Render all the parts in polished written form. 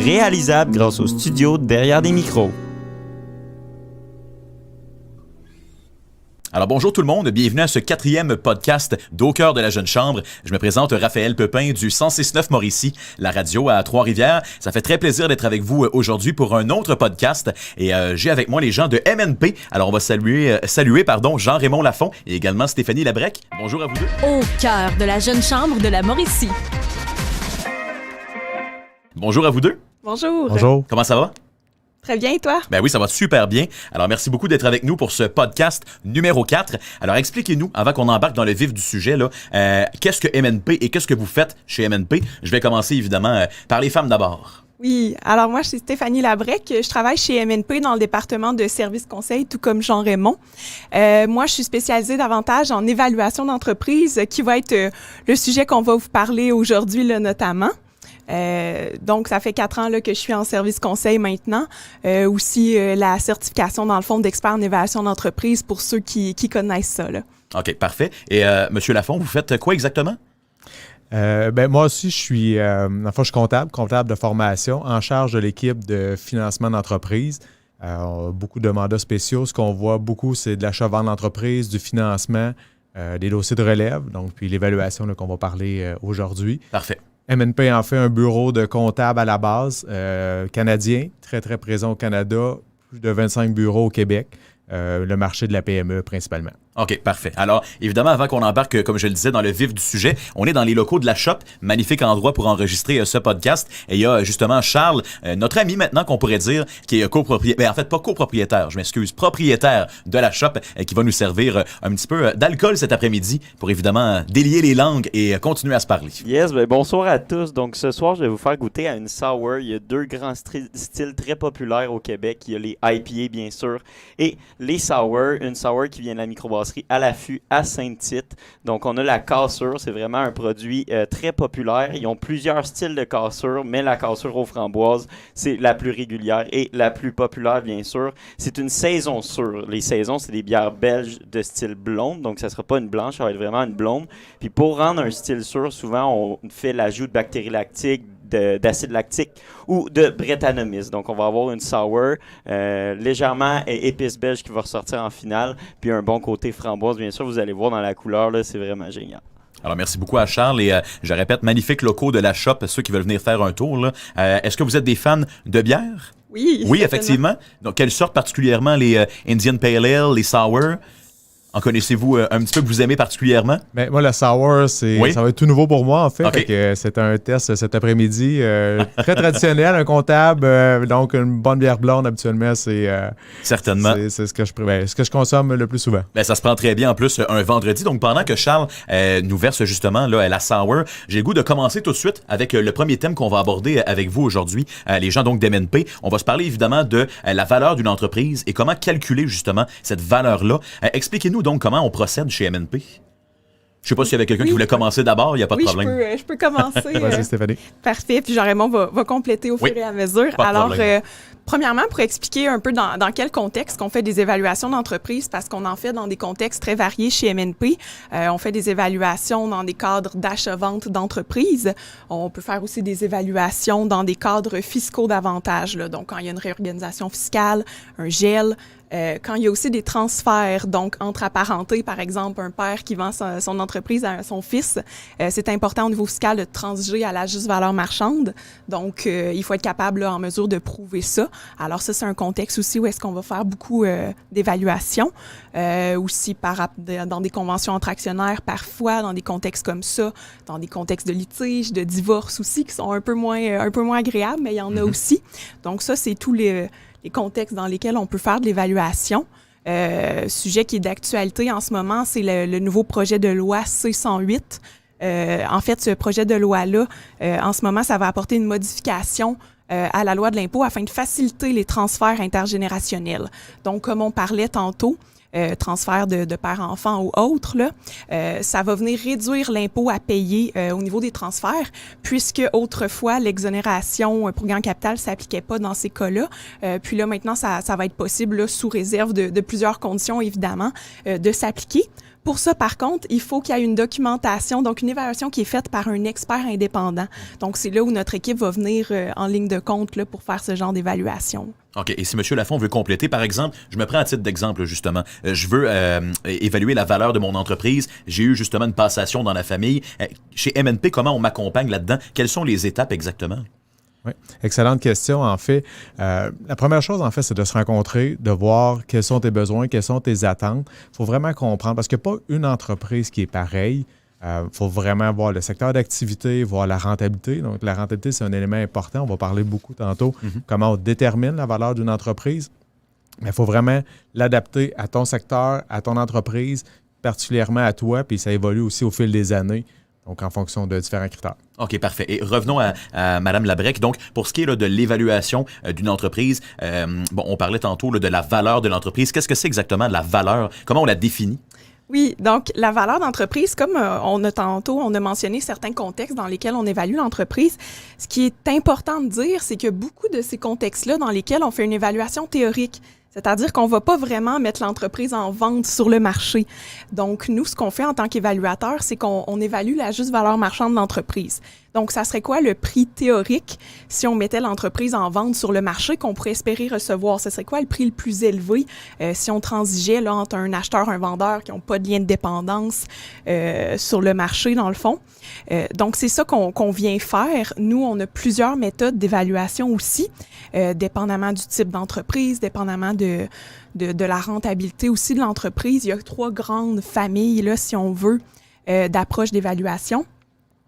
réalisable grâce au studio derrière des micros. Alors bonjour tout le monde, bienvenue à ce 4e podcast d'Au cœur de la jeune chambre. Je me présente Raphaël Pepin du 106.9 Mauricie, la radio à Trois-Rivières. Ça fait très plaisir d'être avec vous aujourd'hui pour un autre podcast et j'ai avec moi les gens de MNP. Alors on va saluer Jean-Raymond Lafont et également Stéphanie Labrec. Bonjour à vous deux. Au cœur de la jeune chambre de la Mauricie. Bonjour à vous deux. Bonjour. Bonjour. Comment ça va? Très bien, et toi? Ben oui, ça va super bien. Alors, merci beaucoup d'être avec nous pour ce podcast numéro 4. Alors, expliquez-nous, avant qu'on embarque dans le vif du sujet, là, qu'est-ce que MNP et qu'est-ce que vous faites chez MNP? Je vais commencer, évidemment, par les femmes d'abord. Oui, alors moi, je suis Stéphanie Labrec. Je travaille chez MNP dans le département de services conseil, tout comme Jean-Raymond. Moi, je suis spécialisée davantage en évaluation d'entreprise, qui va être le sujet qu'on va vous parler aujourd'hui, là, notamment. Donc, ça fait 4 ans là, que je suis en service conseil maintenant. Aussi, la certification, dans le fond, d'expert en évaluation d'entreprise pour ceux qui connaissent ça. Là. OK, parfait. Et Monsieur Lafont, vous faites quoi exactement? Moi aussi, je suis comptable de formation, en charge de l'équipe de financement d'entreprise. Beaucoup de mandats spéciaux. Ce qu'on voit beaucoup, c'est de l'achat-vente d'entreprise, du financement, des dossiers de relève, donc puis l'évaluation là, qu'on va parler aujourd'hui. Parfait. MNP en fait un bureau de comptable à la base, canadien, très, très présent au Canada, plus de 25 bureaux au Québec, le marché de la PME principalement. OK, parfait. Alors, évidemment, avant qu'on embarque, comme je le disais, dans le vif du sujet, on est dans les locaux de la Shop, magnifique endroit pour enregistrer ce podcast. Et il y a justement Charles, notre ami maintenant qu'on pourrait dire, qui est copropriétaire, en fait pas copropriétaire, je m'excuse, propriétaire de la Shop, qui va nous servir un petit peu d'alcool cet après-midi pour évidemment délier les langues et continuer à se parler. Yes, bonsoir à tous. Donc ce soir, je vais vous faire goûter à une sour. Il y a 2 grands styles très populaires au Québec. Il y a les IPA, bien sûr, et les sour. Une sour qui vient de la microbrasserie à l'affût à Saint-Tite. Donc, on a la cassure. C'est vraiment un produit très populaire. Ils ont plusieurs styles de cassure, mais la cassure aux framboises, c'est la plus régulière et la plus populaire, bien sûr. C'est une saison sûre. Les saisons, c'est des bières belges de style blonde. Donc, ça ne sera pas une blanche, ça va être vraiment une blonde. Puis, pour rendre un style sûr, souvent, on fait l'ajout de bactéries lactiques, d'acide lactique ou de Brettanomyces. Donc, on va avoir une sour légèrement épice belge qui va ressortir en finale, puis un bon côté framboise. Bien sûr, vous allez voir dans la couleur, là, c'est vraiment génial. Alors, merci beaucoup à Charles et je répète, magnifiques locaux de la Shop, ceux qui veulent venir faire un tour. Là. Est-ce que vous êtes des fans de bière? Oui, oui, effectivement. Donc, quelle sorte particulièrement les Indian Pale Ale, les sour? En connaissez-vous un petit peu que vous aimez particulièrement? Ben, moi, la sour, ça va être tout nouveau pour moi, en fait. Okay. Fait que c'est un test cet après-midi. Très traditionnel, un comptable. Donc, une bonne bière blonde, habituellement, certainement. C'est ce que je consomme le plus souvent. Ben, ça se prend très bien, en plus, un vendredi. Donc, pendant que Charles nous verse justement là, la sour, j'ai le goût de commencer tout de suite avec le premier thème qu'on va aborder avec vous aujourd'hui, les gens donc d'MNP. On va se parler évidemment de la valeur d'une entreprise et comment calculer justement cette valeur-là. Expliquez-nous donc comment on procède chez MNP. Je sais pas s'il y avait quelqu'un qui voulait commencer d'abord, il n'y a pas de problème. Oui, je peux commencer. Vas-y, Stéphanie. Parfait, puis Jean-Raymond va compléter au fur et à mesure. Alors, premièrement, pour expliquer un peu dans quel contexte qu'on fait des évaluations d'entreprise, parce qu'on en fait dans des contextes très variés chez MNP. On fait des évaluations dans des cadres d'achat-vente d'entreprise. On peut faire aussi des évaluations dans des cadres fiscaux davantage. Là. Donc, quand il y a une réorganisation fiscale, un gel, quand il y a aussi des transferts, donc entre apparentés, par exemple, un père qui vend son entreprise à son fils, c'est important au niveau fiscal de transiger à la juste valeur marchande. Donc, il faut être capable, là, en mesure de prouver ça. Alors ça, c'est un contexte aussi où est-ce qu'on va faire beaucoup d'évaluations. Aussi dans des conventions entre actionnaires, parfois, dans des contextes comme ça, dans des contextes de litige, de divorce aussi, qui sont un peu moins agréables, mais il y en a aussi. Donc ça, c'est tous les contextes dans lesquels on peut faire de l'évaluation. Sujet qui est d'actualité en ce moment, c'est le nouveau projet de loi C-108. En fait, ce projet de loi-là, en ce moment, ça va apporter une modification à la loi de l'impôt afin de faciliter les transferts intergénérationnels. Donc, comme on parlait tantôt, transfert de père-enfant ou autre, là, ça va venir réduire l'impôt à payer au niveau des transferts, puisque autrefois, l'exonération pour gain capital ne s'appliquait pas dans ces cas-là. Puis là, maintenant, ça va être possible, là, sous réserve de plusieurs conditions, évidemment, de s'appliquer. Pour ça, par contre, il faut qu'il y ait une documentation, donc une évaluation qui est faite par un expert indépendant. Donc, c'est là où notre équipe va venir en ligne de compte là, pour faire ce genre d'évaluation. OK. Et si M. Lafond veut compléter, par exemple, je me prends à titre d'exemple, justement. Je veux évaluer la valeur de mon entreprise. J'ai eu justement une passation dans la famille. Chez MNP, comment on m'accompagne là-dedans? Quelles sont les étapes exactement? Oui, excellente question. En fait, la première chose, en fait, c'est de se rencontrer, de voir quels sont tes besoins, quelles sont tes attentes. Il faut vraiment comprendre, parce qu'il n'y a pas une entreprise qui est pareille. Il faut vraiment voir le secteur d'activité, voir la rentabilité. Donc, la rentabilité, c'est un élément important. On va parler beaucoup tantôt comment on détermine la valeur d'une entreprise. Mais il faut vraiment l'adapter à ton secteur, à ton entreprise, particulièrement à toi, puis ça évolue aussi au fil des années, donc en fonction de différents critères. OK, parfait. Et revenons à Mme Labrec. Donc, pour ce qui est là, de l'évaluation d'une entreprise, on parlait tantôt là, de la valeur de l'entreprise. Qu'est-ce que c'est exactement la valeur? Comment on la définit? Oui, donc la valeur d'entreprise, comme on a mentionné certains contextes dans lesquels on évalue l'entreprise, ce qui est important de dire, c'est que beaucoup de ces contextes-là dans lesquels on fait une évaluation théorique, c'est-à-dire qu'on ne va pas vraiment mettre l'entreprise en vente sur le marché. Donc, nous, ce qu'on fait en tant qu'évaluateur, c'est qu'on évalue la juste valeur marchande de l'entreprise. Donc, ça serait quoi le prix théorique si on mettait l'entreprise en vente sur le marché qu'on pourrait espérer recevoir? Ce serait quoi le prix le plus élevé si on transigeait là, entre un acheteur et un vendeur qui n'ont pas de lien de dépendance sur le marché, dans le fond? Donc, c'est ça qu'on vient faire. Nous, on a plusieurs méthodes d'évaluation aussi, dépendamment du type d'entreprise, dépendamment de la rentabilité aussi de l'entreprise. Il y a 3 grandes familles, là, si on veut, d'approches d'évaluation.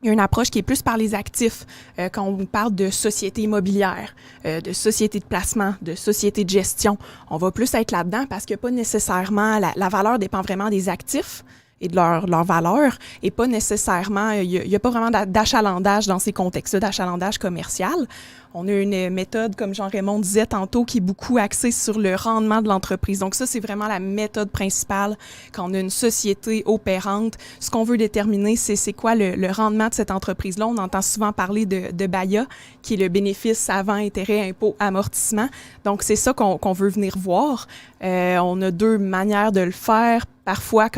Il y a une approche qui est plus par les actifs, quand on parle de société immobilière, de société de placement, de société de gestion. On va plus être là-dedans parce que pas nécessairement, la valeur dépend vraiment des actifs et de leur valeur, et pas nécessairement, il y a pas vraiment d'achalandage dans ces contextes-là, d'achalandage commercial. On a une méthode, comme Jean-Raymond disait tantôt, qui est beaucoup axée sur le rendement de l'entreprise. Donc ça, c'est vraiment la méthode principale quand on a une société opérante. Ce qu'on veut déterminer, c'est quoi le rendement de cette entreprise-là. On entend souvent parler de BAIA, qui est le bénéfice avant intérêt, impôt, amortissement. Donc c'est ça qu'on veut venir voir. On a 2 manières de le faire. Parfois,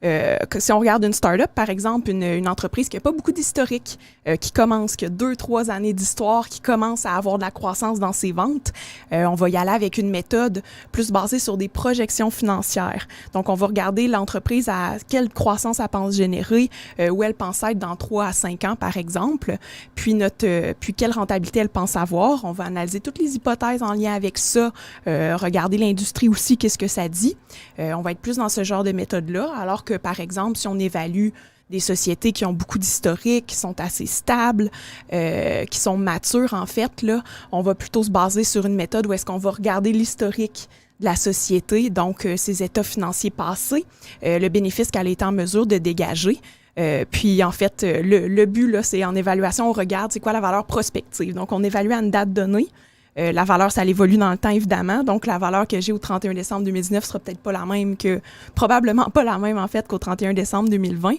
si on regarde une start-up, par exemple, une entreprise qui n'a pas beaucoup d'historique, qui commence, qui a 2-3 années d'histoire, qui commence à avoir de la croissance dans ses ventes, on va y aller avec une méthode plus basée sur des projections financières. Donc, on va regarder l'entreprise à quelle croissance elle pense générer, où elle pense être dans 3 à 5 ans, par exemple, puis quelle rentabilité elle pense avoir. On va analyser toutes les hypothèses en lien avec ça, regarder l'industrie aussi, qu'est-ce que ça dit. On va être plus dans ce genre de méthode-là, alors que, par exemple, si on évalue des sociétés qui ont beaucoup d'historique, qui sont assez stables, qui sont matures, en fait, là, on va plutôt se baser sur une méthode où est-ce qu'on va regarder l'historique de la société, donc ses états financiers passés, le bénéfice qu'elle est en mesure de dégager. Puis, en fait, le but, là, c'est en évaluation, on regarde c'est quoi la valeur prospective. Donc, on évalue à une date donnée. La valeur, ça évolue dans le temps, évidemment. Donc, la valeur que j'ai au 31 décembre 2019 sera peut-être pas la même probablement pas la même, en fait, qu'au 31 décembre 2020.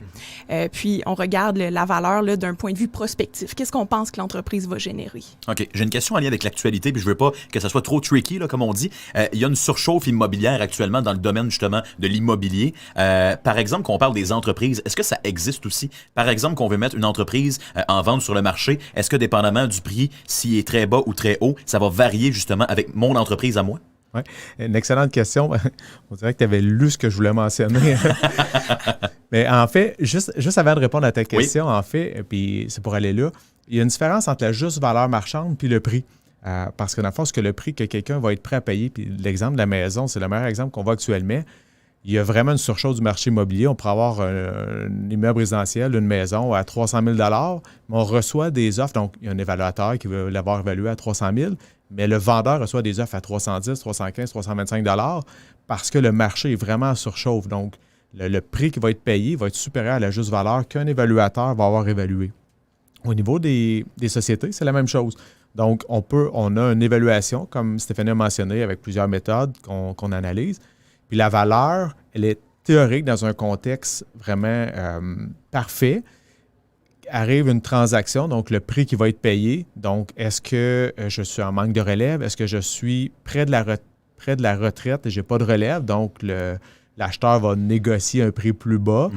Puis, on regarde la valeur là, d'un point de vue prospectif. Qu'est-ce qu'on pense que l'entreprise va générer? OK. J'ai une question en lien avec l'actualité, puis je veux pas que ça soit trop tricky, là, comme on dit. Il y a une surchauffe immobilière actuellement dans le domaine, justement, de l'immobilier. Par exemple, quand on parle des entreprises, est-ce que ça existe aussi? Par exemple, qu'on veut mettre une entreprise en vente sur le marché, est-ce que, dépendamment du prix, s'il est très bas ou très haut, ça va varier justement avec mon entreprise à moi? Oui, une excellente question. On dirait que tu avais lu ce que je voulais mentionner. Mais en fait, juste avant de répondre à ta question, en fait, puis c'est pour aller là, il y a une différence entre la juste valeur marchande puis le prix. Parce que dans le fond, ce que le prix que quelqu'un va être prêt à payer, puis l'exemple de la maison, c'est le meilleur exemple qu'on voit actuellement. Il y a vraiment une surchauffe du marché immobilier. On pourrait avoir un immeuble résidentiel, une maison à 300 000 $, mais on reçoit des offres. Donc, il y a un évaluateur qui veut l'avoir évalué à 300 000 $, mais le vendeur reçoit des offres à 310, 315, 325 $ parce que le marché est vraiment en surchauffe. Donc, le prix qui va être payé va être supérieur à la juste valeur qu'un évaluateur va avoir évalué. Au niveau des sociétés, c'est la même chose. Donc, on a une évaluation, comme Stéphanie a mentionné, avec plusieurs méthodes qu'on analyse. Puis la valeur, elle est théorique dans un contexte vraiment parfait. Arrive une transaction, donc le prix qui va être payé. Donc, est-ce que je suis en manque de relève? Est-ce que je suis près de la retraite et je n'ai pas de relève? Donc, la l'acheteur va négocier un prix plus bas.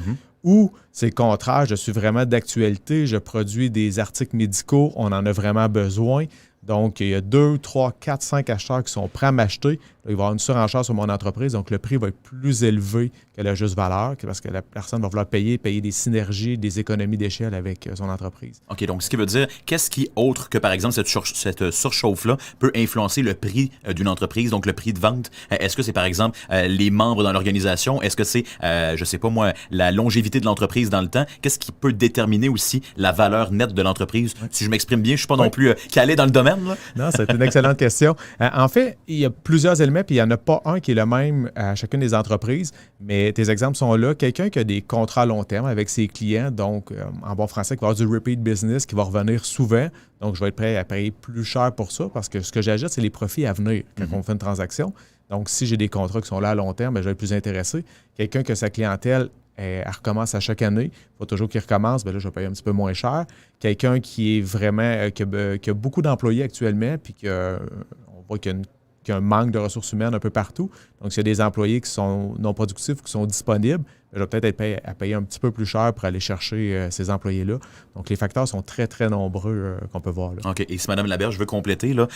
Ou c'est le contraire, je suis vraiment d'actualité, je produis des articles médicaux, on en a vraiment besoin. Donc, il y a 2, 3, 4, 5 acheteurs qui sont prêts à m'acheter. Là, il va y avoir une surenchère sur mon entreprise, donc le prix va être plus élevé que la juste valeur, parce que la personne va vouloir payer des synergies, des économies d'échelle avec son entreprise. OK, donc ce qui veut dire, qu'est-ce qui, autre que par exemple cette surchauffe-là, peut influencer le prix d'une entreprise, donc le prix de vente? Est-ce que c'est par exemple les membres dans l'organisation? Est-ce que c'est, je sais pas moi, la longévité de l'entreprise dans le temps? Qu'est-ce qui peut déterminer aussi la valeur nette de l'entreprise? Si je m'exprime bien, je suis pas non plus calé dans le domaine. Là. Non, c'est une excellente question. En fait, il y a plusieurs éléments, puis il n'y en a pas un qui est le même à chacune des entreprises, mais tes exemples sont là. Quelqu'un qui a des contrats à long terme avec ses clients, donc en bon français, qui va avoir du repeat business, qui va revenir souvent, donc je vais être prêt à payer plus cher pour ça, parce que ce que j'ajoute, c'est les profits à venir quand on fait une transaction. Donc, si j'ai des contrats qui sont là à long terme, je vais être plus intéressé. Quelqu'un que sa clientèle elle recommence à chaque année. Il faut toujours qu'il recommence. Là, je vais payer un petit peu moins cher. Quelqu'un qui est vraiment qui a beaucoup d'employés actuellement, puis on voit qu'il y a un manque de ressources humaines un peu partout. Donc, s'il y a des employés qui sont non productifs, qui sont disponibles, je vais peut-être être à payer un petit peu plus cher pour aller chercher ces employés-là. Donc, les facteurs sont très, très nombreux qu'on peut voir là. OK. Et si Mme Laberge veut compléter, là,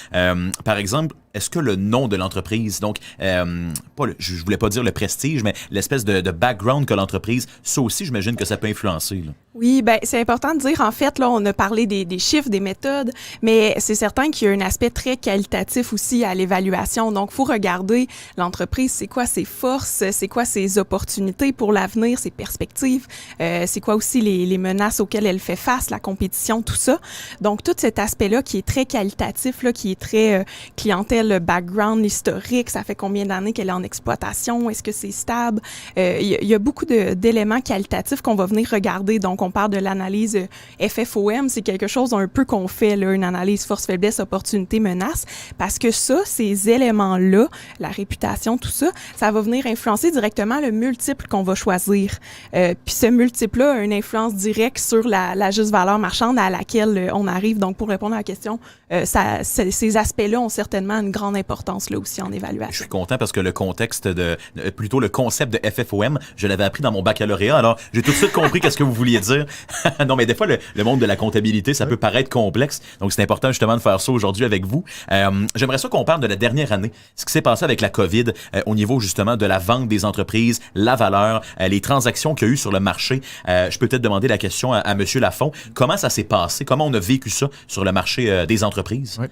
par exemple, est-ce que le nom de l'entreprise, donc, je voulais pas dire le prestige, mais l'espèce de background que l'entreprise, ça aussi, j'imagine que ça peut influencer. Là. Oui, bien, c'est important de dire, en fait, là, on a parlé des chiffres, des méthodes, mais c'est certain qu'il y a un aspect très qualitatif aussi à l'évaluation. Donc, il faut regarder l'entreprise, c'est quoi ses forces, c'est quoi ses opportunités pour l'avenir, ses perspectives, c'est quoi aussi les menaces auxquelles elle fait face, la compétition, tout ça. Donc, tout cet aspect-là qui est très qualitatif, là, qui est très clientèle, background, historique, ça fait combien d'années qu'elle est en exploitation, est-ce que c'est stable? Il y a beaucoup d'éléments qualitatifs qu'on va venir regarder. Donc, on parle de l'analyse FFOM, c'est quelque chose un peu qu'on fait, là, une analyse force, faiblesse, opportunité, menace, parce que ça, ces éléments-là, la réputation, tout ça, ça va venir influencer directement le multiple qu'on va choisir. Puis ce multiple-là a une influence directe sur la juste valeur marchande à laquelle on arrive. Donc, pour répondre à la question, ces aspects-là ont certainement une grande importance là aussi en évaluation. Je suis content parce que le contexte plutôt le concept de FFOM, je l'avais appris dans mon baccalauréat, alors j'ai tout de suite compris qu'est-ce que vous vouliez dire. Non, mais des fois, le monde de la comptabilité, ça peut paraître complexe, donc c'est important justement de faire ça aujourd'hui avec vous. J'aimerais ça qu'on parle de la dernière année, ce qui s'est passé avec la COVID au niveau justement de la vente des entreprises, la valeur, les transactions qu'il y a eu sur le marché. Je peux peut-être demander la question à M. Lafont. Comment ça s'est passé? Comment on a vécu ça sur le marché des entreprises? Oui.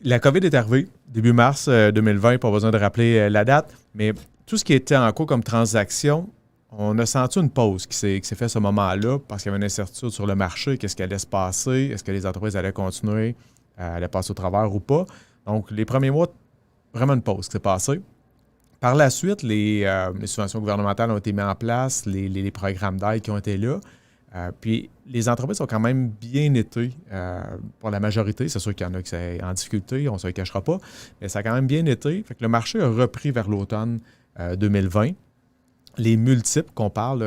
La COVID est arrivée début mars 2020, pas besoin de rappeler la date, mais tout ce qui était en cours comme transaction, on a senti une pause qui s'est faite à ce moment-là parce qu'il y avait une incertitude sur le marché, qu'est-ce qui allait se passer, est-ce que les entreprises allaient continuer, allaient passer au travers ou pas. Donc, les premiers mois, vraiment une pause qui s'est passée. Par la suite, les subventions gouvernementales ont été mises en place, les programmes d'aide qui ont été là. Puis les entreprises ont quand même bien été pour la majorité. C'est sûr qu'il y en a qui sont en difficulté, on ne se le cachera pas, mais ça a quand même bien été. Fait que le marché a repris vers l'automne 2020. Les multiples qu'on parle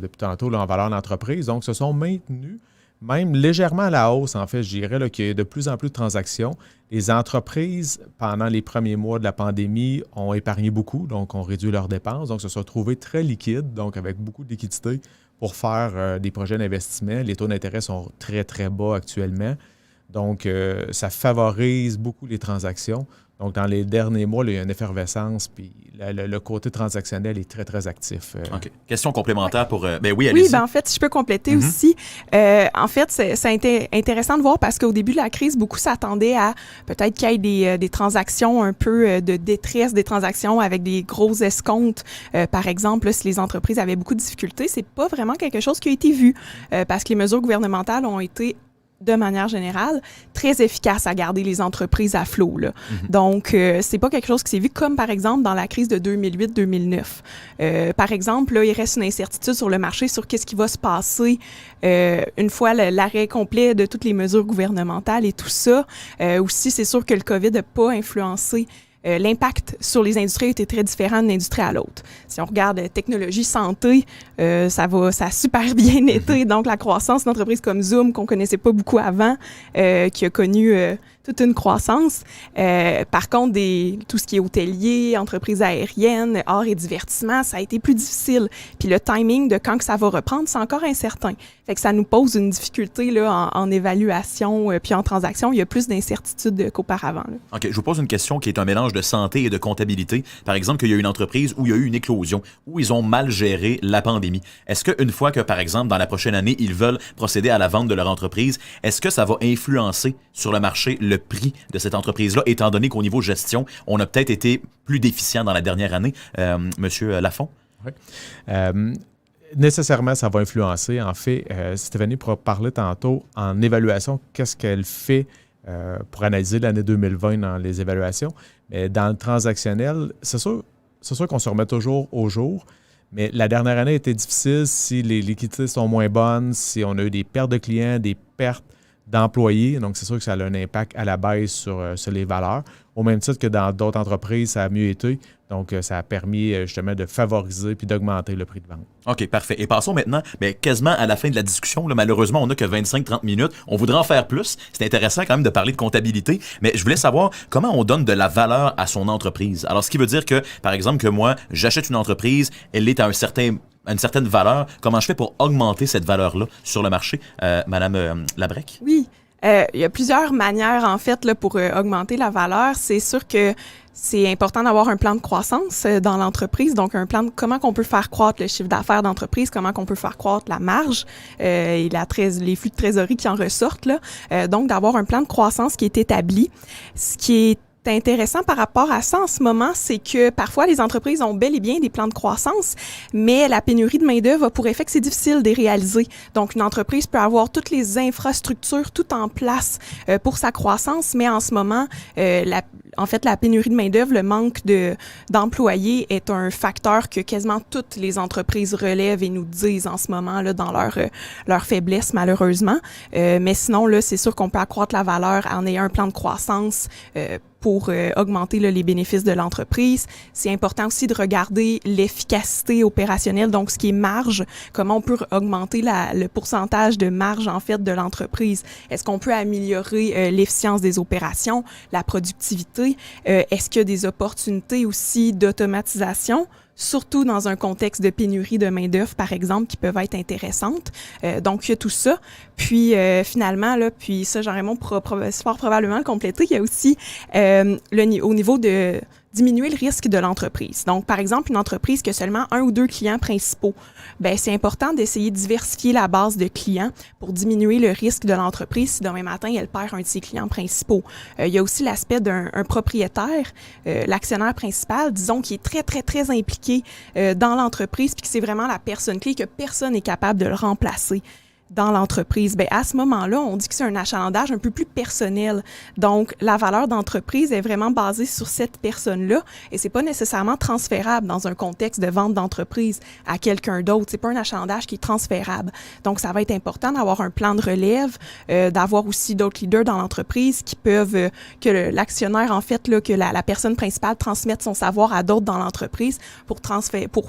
depuis tantôt là, en valeur d'entreprise, donc se sont maintenus, même légèrement à la hausse, en fait, je dirais là, qu'il y a de plus en plus de transactions. Les entreprises, pendant les premiers mois de la pandémie, ont épargné beaucoup, donc ont réduit leurs dépenses, donc se sont trouvées très liquides, donc avec beaucoup de liquidités pour faire des projets d'investissement. Les taux d'intérêt sont très, très bas actuellement, donc ça favorise beaucoup les transactions. Donc, dans les derniers mois, là, il y a une effervescence, puis le côté transactionnel est très, très actif. OK. Question complémentaire pour... oui, allez-y. Oui, en fait, si je peux compléter aussi. En fait, ça a été intéressant de voir parce qu'au début de la crise, beaucoup s'attendaient à peut-être qu'il y ait des transactions un peu de détresse, des transactions avec des gros escomptes. Par exemple, là, si les entreprises avaient beaucoup de difficultés, c'est pas vraiment quelque chose qui a été vu parce que les mesures gouvernementales ont été de manière générale, très efficace à garder les entreprises à flot. Là. Donc, c'est pas quelque chose qui s'est vu comme, par exemple, dans la crise de 2008-2009. Par exemple, là, il reste une incertitude sur le marché sur qu'est-ce qui va se passer une fois l'arrêt complet de toutes les mesures gouvernementales et tout ça. Aussi, c'est sûr que le COVID n'a pas influencé l'impact sur les industries était très différent d'une industrie à l'autre. Si on regarde technologie, santé, ça a super bien été. Donc, la croissance d'une entreprise comme Zoom, qu'on connaissait pas beaucoup avant, qui a connu toute une croissance. Par contre, tout ce qui est hôtelier, entreprises aériennes, art et divertissement, ça a été plus difficile. Puis le timing de quand que ça va reprendre, c'est encore incertain. Fait que ça nous pose une difficulté là, en évaluation puis en transaction. Il y a plus d'incertitudes qu'auparavant. Là. OK, je vous pose une question qui est un mélange de santé et de comptabilité. Par exemple, qu'il y a une entreprise où il y a eu une éclosion, où ils ont mal géré la pandémie. Est-ce qu'une fois que, par exemple, dans la prochaine année, ils veulent procéder à la vente de leur entreprise, est-ce que ça va influencer sur le marché le prix de cette entreprise-là, étant donné qu'au niveau gestion, on a peut-être été plus déficient dans la dernière année? Monsieur Lafont? Oui. Nécessairement, ça va influencer. En fait, Stéphanie parlait tantôt en évaluation, qu'est-ce qu'elle fait pour analyser l'année 2020 dans les évaluations. Mais dans le transactionnel, c'est sûr qu'on se remet toujours au jour, mais la dernière année a été difficile si les liquidités sont moins bonnes, si on a eu des pertes de clients, des pertes d'employés. Donc, c'est sûr que ça a un impact à la baisse sur les valeurs. Au même titre que dans d'autres entreprises, ça a mieux été. Donc, ça a permis justement de favoriser puis d'augmenter le prix de vente. OK, parfait. Et passons maintenant, quasiment à la fin de la discussion. Là, malheureusement, on n'a que 25-30 minutes. On voudrait en faire plus. C'est intéressant quand même de parler de comptabilité, mais je voulais savoir comment on donne de la valeur à son entreprise. Alors, ce qui veut dire que, par exemple, que moi, j'achète une entreprise, elle est à une certaine valeur. Comment je fais pour augmenter cette valeur-là sur le marché? Madame Labrec? Oui. Il y a plusieurs manières, en fait, là, pour augmenter la valeur. C'est sûr que c'est important d'avoir un plan de croissance dans l'entreprise, donc un plan de comment qu'on peut faire croître le chiffre d'affaires d'entreprise, comment qu'on peut faire croître la marge et les flux de trésorerie qui en ressortent, là. Donc, d'avoir un plan de croissance qui est établi. Ce qui est intéressant par rapport à ça en ce moment, c'est que parfois les entreprises ont bel et bien des plans de croissance, mais la pénurie de main-d'œuvre a pour effet que c'est difficile de les réaliser. Donc, une entreprise peut avoir toutes les infrastructures tout en place pour sa croissance, mais en ce moment, la pénurie de main-d'œuvre, le manque d'employés est un facteur que quasiment toutes les entreprises relèvent et nous disent en ce moment là, dans leur faiblesse, malheureusement. Mais sinon, là, c'est sûr qu'on peut accroître la valeur en ayant un plan de croissance pour augmenter là, les bénéfices de l'entreprise. C'est important aussi de regarder l'efficacité opérationnelle, donc ce qui est marge, comment on peut augmenter le pourcentage de marge en fait de l'entreprise. Est-ce qu'on peut améliorer l'efficience des opérations, la productivité? Est-ce qu'il y a des opportunités aussi d'automatisation? Surtout dans un contexte de pénurie de main-d'œuvre, par exemple, qui peuvent être intéressantes. Donc, il y a tout ça. Puis, finalement, là, puis ça, Jean-Raymond pourra fort probablement le compléter. Il y a aussi au niveau de diminuer le risque de l'entreprise. Donc, par exemple, une entreprise qui a seulement 1 ou 2 clients principaux, ben c'est important d'essayer de diversifier la base de clients pour diminuer le risque de l'entreprise si demain matin, elle perd un de ses clients principaux. Il y a aussi l'aspect d'un propriétaire, l'actionnaire principal, disons, qui est très, très, très impliqué dans l'entreprise puis que c'est vraiment la personne clé, que personne n'est capable de le remplacer dans l'entreprise. Ben à ce moment-là, on dit que c'est un achalandage un peu plus personnel. Donc, la valeur d'entreprise est vraiment basée sur cette personne-là et c'est pas nécessairement transférable dans un contexte de vente d'entreprise à quelqu'un d'autre. C'est pas un achalandage qui est transférable. Donc, ça va être important d'avoir un plan de relève, d'avoir aussi d'autres leaders dans l'entreprise qui peuvent, que l'actionnaire, en fait, là, que la personne principale transmette son savoir à d'autres dans l'entreprise pour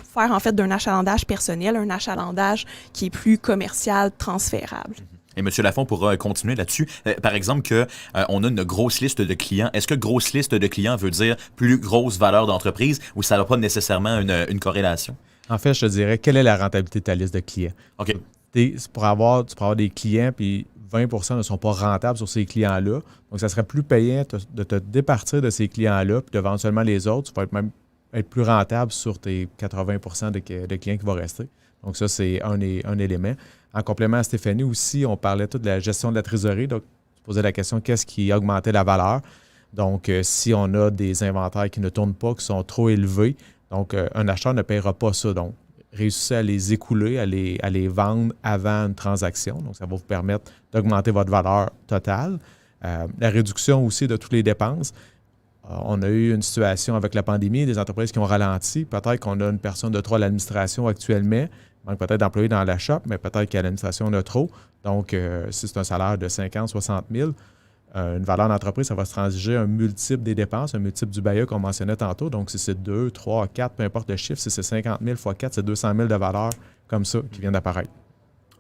faire, en fait, d'un achalandage personnel, un achalandage qui est plus commercial, transférable. Et M. Lafont pourra continuer là-dessus. Par exemple, on a une grosse liste de clients. Est-ce que grosse liste de clients veut dire plus grosse valeur d'entreprise ou ça n'a pas nécessairement une corrélation? En fait, je te dirais, quelle est la rentabilité de ta liste de clients? OK. Tu pourras avoir des clients, puis 20% ne sont pas rentables sur ces clients-là. Donc, ça serait plus payant de te départir de ces clients-là, puis de vendre seulement les autres. Tu vas être plus rentable sur tes 80% de clients qui vont rester. Donc, ça, c'est un élément. En complément à Stéphanie aussi, on parlait tout de la gestion de la trésorerie. Donc, tu posais la question, qu'est-ce qui augmentait la valeur? Donc, si on a des inventaires qui ne tournent pas, qui sont trop élevés, donc un acheteur ne paiera pas ça. Donc, réussissez à les écouler, à les vendre avant une transaction. Donc, ça va vous permettre d'augmenter votre valeur totale. La réduction aussi de toutes les dépenses. On a eu une situation avec la pandémie, des entreprises qui ont ralenti. Peut-être qu'on a une personne de trop à l'administration actuellement. Il manque peut-être d'employés dans la shop, mais peut-être qu'à l'administration, on a trop. Donc, si c'est un salaire de 50 000, 60 000, une valeur d'entreprise, ça va se transiger un multiple des dépenses, un multiple du BAE qu'on mentionnait tantôt. Donc, si c'est 2, 3, 4, peu importe le chiffre, si c'est 50 000 x 4, c'est 200 000 de valeur comme ça qui vient d'apparaître.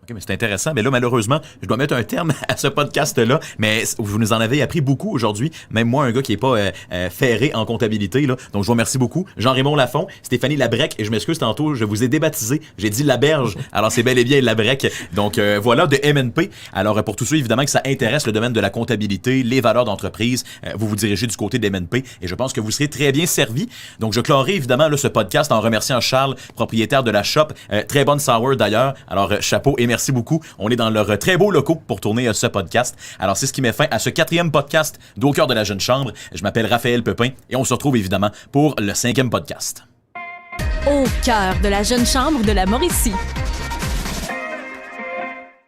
OK, mais c'est intéressant. Mais là, malheureusement, je dois mettre un terme à ce podcast-là. Mais vous nous en avez appris beaucoup aujourd'hui. Même moi, un gars qui n'est pas ferré en comptabilité. Là. Donc, je vous remercie beaucoup. Jean-Raymond Lafont, Stéphanie Labrec. Et je m'excuse tantôt, je vous ai débaptisé. J'ai dit Laberge. Alors, c'est bel et bien Labrec. Donc, voilà, de MNP. Alors, pour tous ceux, évidemment, que ça intéresse le domaine de la comptabilité, les valeurs d'entreprise, vous vous dirigez du côté d'MNP. Et je pense que vous serez très bien servi. Donc, je clorerai évidemment là, ce podcast en remerciant Charles, propriétaire de la shop. Très bonne sour d'ailleurs. Alors, chapeau et merci beaucoup. On est dans leurs très beaux locaux pour tourner ce podcast. Alors, c'est ce qui met fin à ce 4e podcast d'Au cœur de la jeune chambre. Je m'appelle Raphaël Pepin et on se retrouve évidemment pour le 5e podcast. Au cœur de la jeune chambre de la Mauricie.